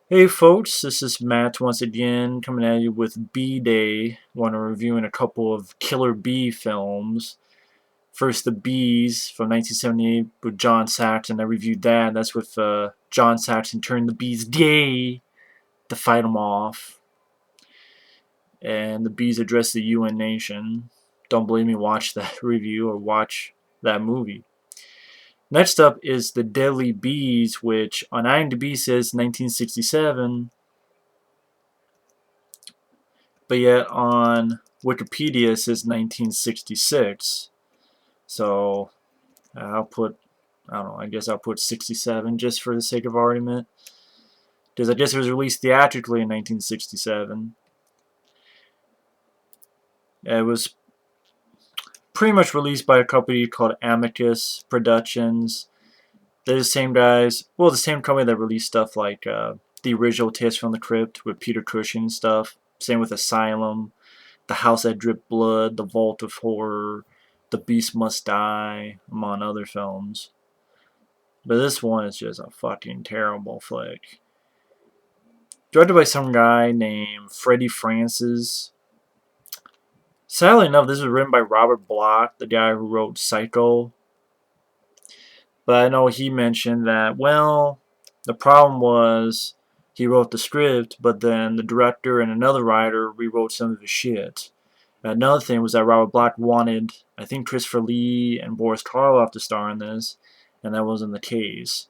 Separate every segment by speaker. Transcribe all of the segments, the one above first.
Speaker 1: Hey folks, this is Matt once again coming at you with B Day. Want to reviewing a couple of Killer Bee films. First, The Bees from 1978 with John Saxon. I reviewed that. That's with John Saxon turned the bees gay to fight them off, and the bees address the UN nation. Don't believe me? Watch that review or watch that movie. Next up is The Deadly Bees, which on IMDb says 1967. But yet on Wikipedia it says 1966. So I'll put, I don't know, I guess I'll put 67 just for the sake of argument. Because I guess it was released theatrically in 1967. It was pretty much released by a company called Amicus Productions. They're the same guys, well, the same company that released stuff like the original Tales from the Crypt with Peter Cushing and stuff. Same with Asylum, The House That Dripped Blood, The Vault of Horror, The Beast Must Die, among other films. But this one is just a fucking terrible flick. Directed by some guy named Freddie Francis. Sadly enough, this was written by Robert Bloch, the guy who wrote Psycho. But I know he mentioned that, well, the problem was he wrote the script, but then the director and another writer rewrote some of his shit. Another thing was that Robert Bloch wanted, I think, Christopher Lee and Boris Karloff to star in this, and that wasn't the case.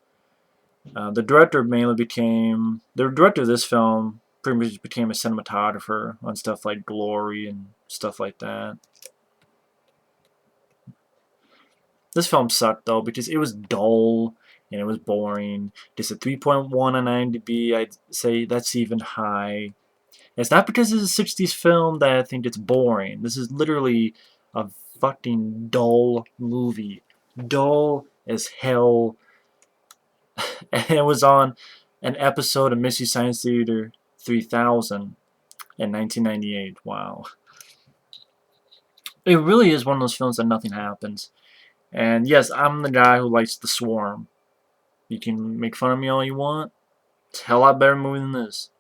Speaker 1: The director of this film pretty much became a cinematographer on stuff like Glory and stuff like that. This film sucked though because it was dull and it was boring. Just a 3.1 on IMDb. I'd say that's even high. It's not because it's a 60s film that I think it's boring. This is literally a fucking dull movie. Dull as hell. And it was on an episode of Mystery Science Theater 3000 in 1998. Wow. It really is one of those films that nothing happens. And yes, I'm the guy who likes The Swarm. You can make fun of me all you want. It's a hell lot better movie than this.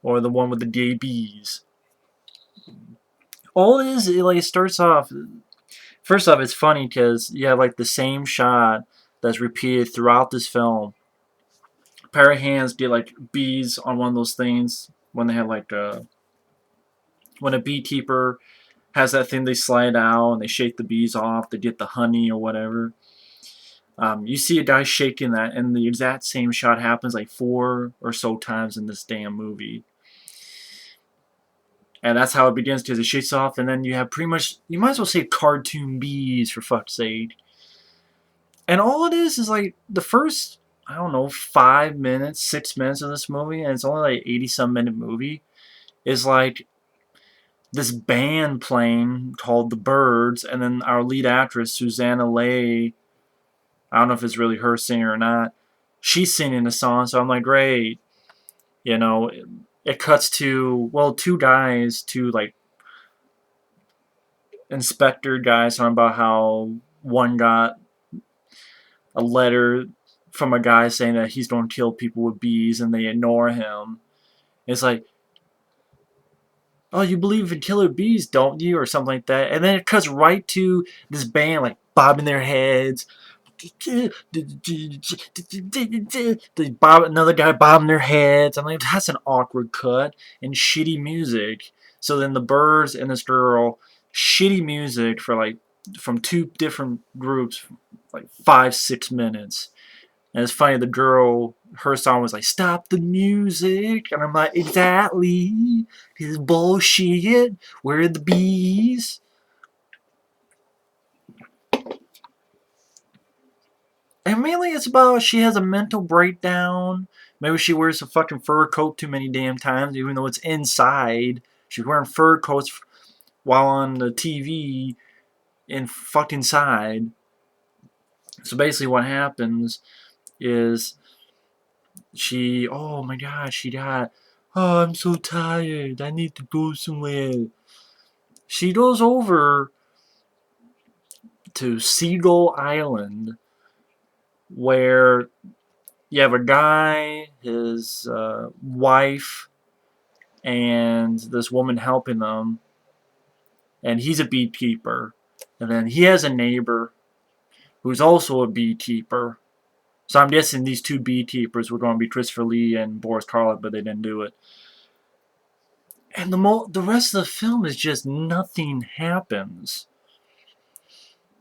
Speaker 1: Or the one with the gay bees. All it is, it starts off. First off, it's funny because you have like the same shot that's repeated throughout this film. A pair of hands get like bees on one of those things when they have like when a beekeeper has that thing they slide out and they shake the bees off to get the honey or whatever. You see a guy shaking that, and the exact same shot happens like 4 or so times in this damn movie. And that's how it begins because it shakes off, and then you have pretty much, you might as well say cartoon bees for fuck's sake. And all it is like the first, I don't know, 5 minutes, 6 minutes of this movie, and it's only like 80-some minute movie, is like this band playing called The Birds, and then our lead actress, Suzanna Leigh, I don't know if it's really her singing or not, she's singing the song, so I'm like, great. You know, it cuts to, well, two like inspector guys talking about how one got a letter from a guy saying that he's going to kill people with bees and they ignore him. It's like, oh, you believe in killer bees, don't you? Or something like that. And then it cuts right to this band like bobbing their heads. Another guy bobbing their heads. I'm like, that's an awkward cut and shitty music. So then the birds and this girl, shitty music for like from two different groups, like 5-6 minutes. And it's funny, the girl, her song was like, stop the music. And I'm like, exactly. This is bullshit. Where are the bees? And mainly it's about she has a mental breakdown. Maybe she wears a fucking fur coat too many damn times, even though it's inside. She's wearing fur coats while on the TV in fucking inside. So basically what happens is she, oh my god, she got, oh, I'm so tired. I need to go somewhere. She goes over to Seagull Island where you have a guy, his wife, and this woman helping them, and he's a beekeeper. And then he has a neighbor who's also a beekeeper. So I'm guessing these two beekeepers were going to be Christopher Lee and Boris Karloff, but they didn't do it. And the rest of the film is just nothing happens.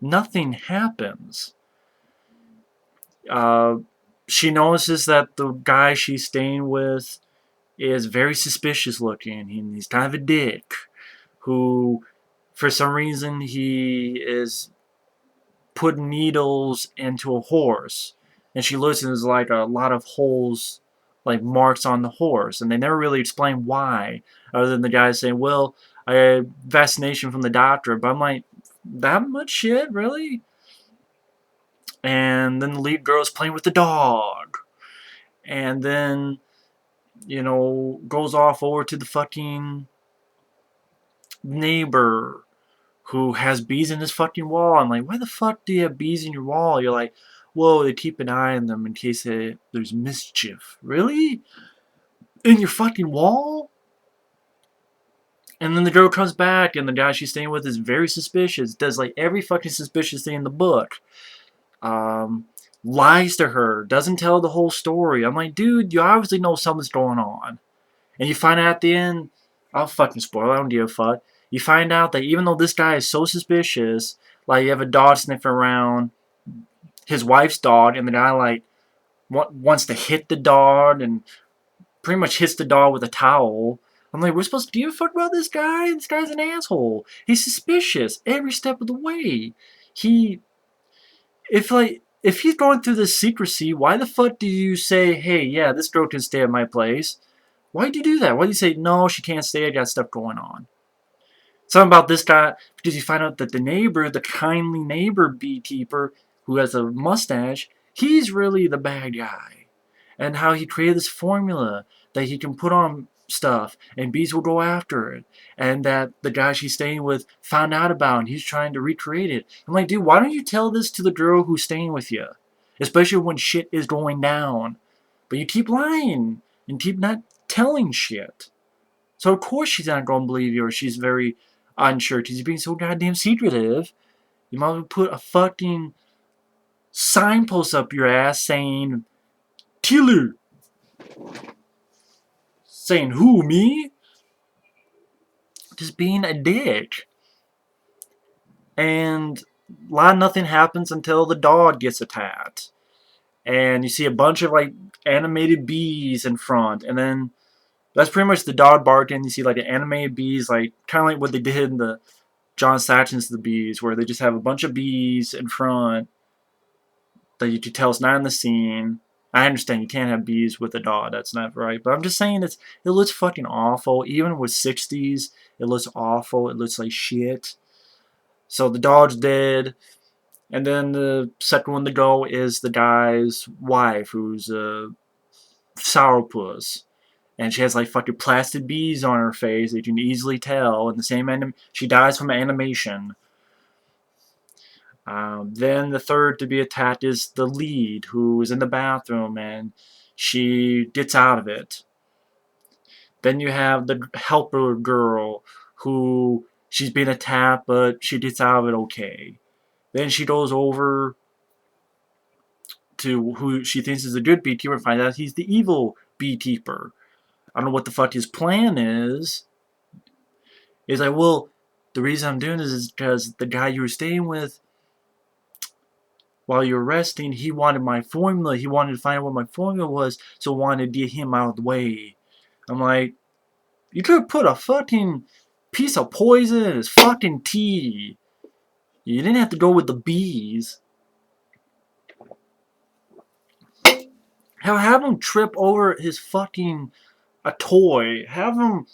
Speaker 1: Nothing happens. Uh, she notices that the guy she's staying with is very suspicious looking. He's kind of a dick. Who, for some reason, he is putting needles into a horse. And she looks and there's like a lot of holes, like marks on the horse. And they never really explain why, other than the guy saying, well, I had vaccination from the doctor. But I'm like, that much shit? Really? And then the lead girl's playing with the dog. And then, goes off over to the fucking neighbor who has bees in his fucking wall. I'm like, why the fuck do you have bees in your wall? You're like, whoa, they keep an eye on them in case there's mischief. Really? In your fucking wall? And then the girl comes back, and the guy she's staying with is very suspicious. Does like every fucking suspicious thing in the book. Lies to her. Doesn't tell the whole story. I'm like, dude, you obviously know something's going on. And you find out at the end, I'll fucking spoil, I don't give a fuck. You find out that even though this guy is so suspicious, like you have a dog sniffing around his wife's dog, and the guy like wants to hit the dog and pretty much hits the dog with a towel. I'm like, we're supposed to give a fuck about this guy? This guy's an asshole. He's suspicious every step of the way. If he's going through this secrecy, why the fuck do you say, hey, yeah, this girl can stay at my place? Why'd you do that? Why'd you say, no, she can't stay, I got stuff going on? Something about this guy, because you find out that the neighbor, the kindly neighbor beekeeper who has a mustache, he's really the bad guy. And how he created this formula that he can put on stuff and bees will go after it. And that the guy she's staying with found out about and he's trying to recreate it. I'm like, dude, why don't you tell this to the girl who's staying with you? Especially when shit is going down. But you keep lying and keep not telling shit. So of course she's not going to believe you, or she's very unsure. She's being so goddamn secretive. You might as well put a fucking signpost up your ass saying, killer. Saying who, me? Just being a dick. And a lot of nothing happens until the dog gets attacked. And you see a bunch of like animated bees in front, and then that's pretty much the dog barking. You see like the animated bees, like kind of like what they did in the John Satchin's The Bees, where they just have a bunch of bees in front that you could tell it's not in the scene. I understand you can't have bees with a dog, that's not right. But I'm just saying it looks fucking awful. Even with 60s, it looks awful. It looks like shit. So the dog's dead. And then the second one to go is the guy's wife, who's a sourpuss. And she has like fucking plastic bees on her face that you can easily tell. And the same she dies from animation. Then the third to be attacked is the lead, who is in the bathroom and she gets out of it. Then you have the helper girl, who she's being attacked, but she gets out of it okay. Then she goes over to who she thinks is a good beekeeper and finds out he's the evil beekeeper. I don't know what the fuck his plan is. He's like, well, the reason I'm doing this is because the guy you were staying with while you were resting, he wanted my formula. He wanted to find out what my formula was, so I wanted to get him out of the way. I'm like, you could have put a fucking piece of poison in his fucking tea. You didn't have to go with the bees. Have him trip over his fucking a toy. Have him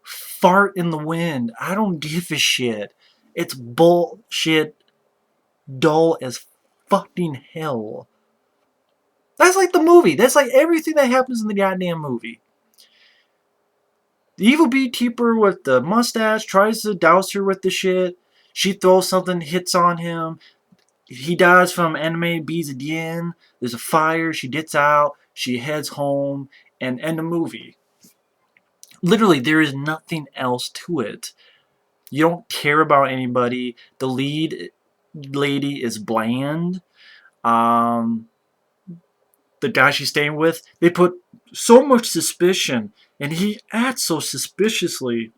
Speaker 1: fart in the wind. I don't give a shit. It's bullshit. Dull as fucking hell. That's like the movie. That's like everything that happens in the goddamn movie. The evil beekeeper with the mustache tries to douse her with the shit. She throws something, hits on him. He dies from animated bees again. There's a fire. She gets out. She heads home and end the movie. Literally, there is nothing else to it. You don't care about anybody. The lead lady is bland. Um, the guy she's staying with, they put so much suspicion, and he acts so suspiciously.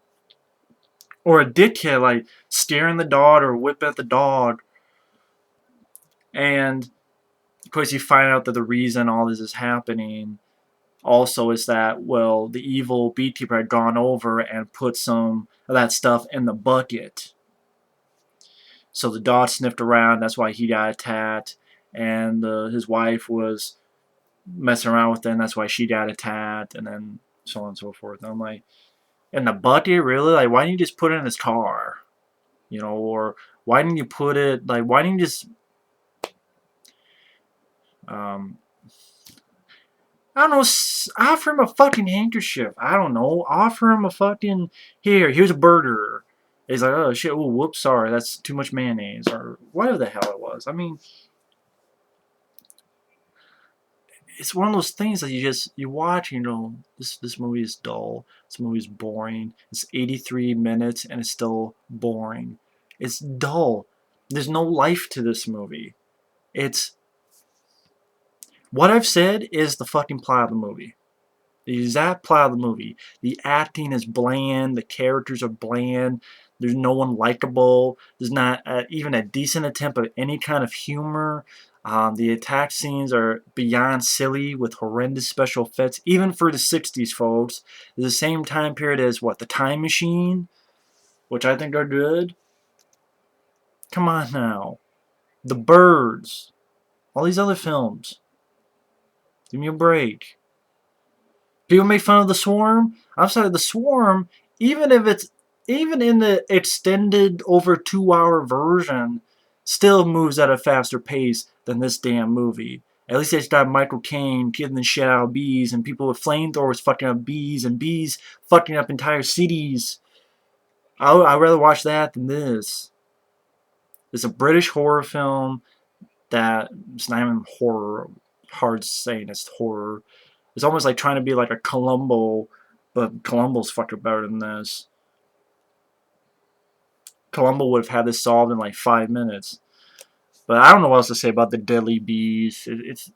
Speaker 1: Or a dickhead, like scaring the dog or whipping at the dog. And of course, you find out that the reason all this is happening also is that, well, the evil beekeeper had gone over and put some of that stuff in the bucket. So the dog sniffed around, that's why he got attacked. And his wife was messing around with it, and that's why she got attacked. And then so on and so forth. And I'm like, in the bucket, really? Like, why didn't you just put it in his car? You know, or why didn't you put it, like, why didn't you just, um, I don't know, offer him a fucking handkerchief. I don't know, offer him a fucking, here's a burger. He's like, oh shit, oh, whoops, sorry, that's too much mayonnaise, or whatever the hell it was. I mean, it's one of those things that you watch, you know, this movie is dull, this movie is boring, it's 83 minutes, and it's still boring. It's dull. There's no life to this movie. It's, what I've said is the fucking plot of the movie. The exact plot of the movie. The acting is bland. The characters are bland. There's no one likable. There's not even a decent attempt at any kind of humor. The attack scenes are beyond silly with horrendous special effects, even for the 60s, folks. It's the same time period as, what, The Time Machine, which I think are good. Come on now. The Birds. All these other films. Give me a break. People make fun of The Swarm. I'm sorry, The Swarm, even if it's, even in the extended over 2-hour version, still moves at a faster pace than this damn movie. At least it's got Michael Caine killing the shit out of bees, and people with flamethrowers fucking up bees, and bees fucking up entire cities. I'd rather watch that than this. It's a British horror film that, it's not even horror, hard saying it's horror. It's almost like trying to be like a Columbo, but Columbo's fucking better than this. Columbo would have had this solved in like 5 minutes. But I don't know what else to say about the deadly bees. It's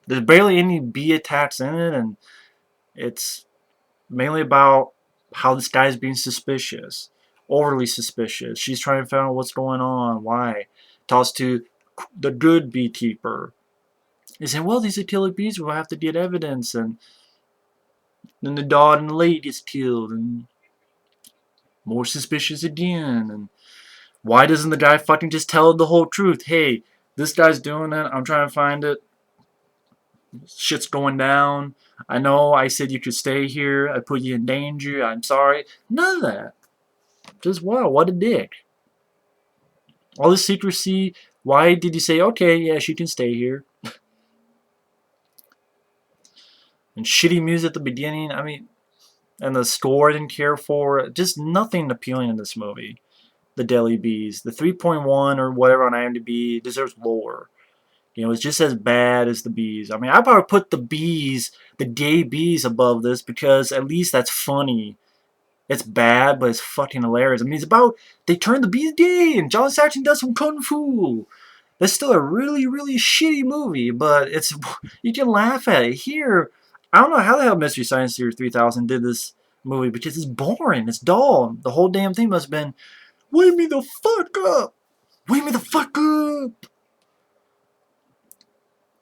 Speaker 1: there's barely any bee attacks in it, and it's mainly about how this guy's being suspicious, overly suspicious. She's trying to find out what's going on, why. Talks to the good beekeeper. He's saying, well, these are killer bees, we'll have to get evidence, and then the dog and the lady gets killed, and more suspicious again, and why doesn't the guy fucking just tell the whole truth? Hey, this guy's doing it, I'm trying to find it, shit's going down, I know I said you could stay here, I put you in danger, I'm sorry. None of that. Just, wow, what a dick. All this secrecy, why did you say, okay, yeah, she can stay here? And shitty music at the beginning, I mean, and the score I didn't care for, just nothing appealing in this movie. The Deadly Bees. The 3.1 or whatever on IMDb deserves lower. You know, it's just as bad as the bees. I mean, I'd probably put the bees, the gay bees, above this because at least that's funny. It's bad, but it's fucking hilarious. I mean, it's about, they turn the bees gay and John Saxon does some kung fu. That's still a really, really shitty movie, but it's, you can laugh at it. Here, I don't know how the hell Mystery Science Theater 3000 did this movie because it's boring, it's dull. The whole damn thing must have been, wake me the fuck up! Wake me the fuck up!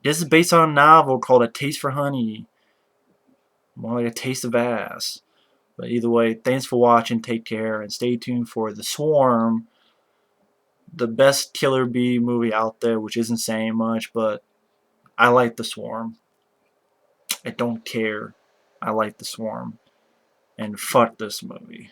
Speaker 1: This is based on a novel called A Taste for Honey. More like a taste of ass. But either way, thanks for watching, take care, and stay tuned for The Swarm, the best killer bee movie out there, which isn't saying much, but I like The Swarm. I don't care. I like The Swarm. And fuck this movie.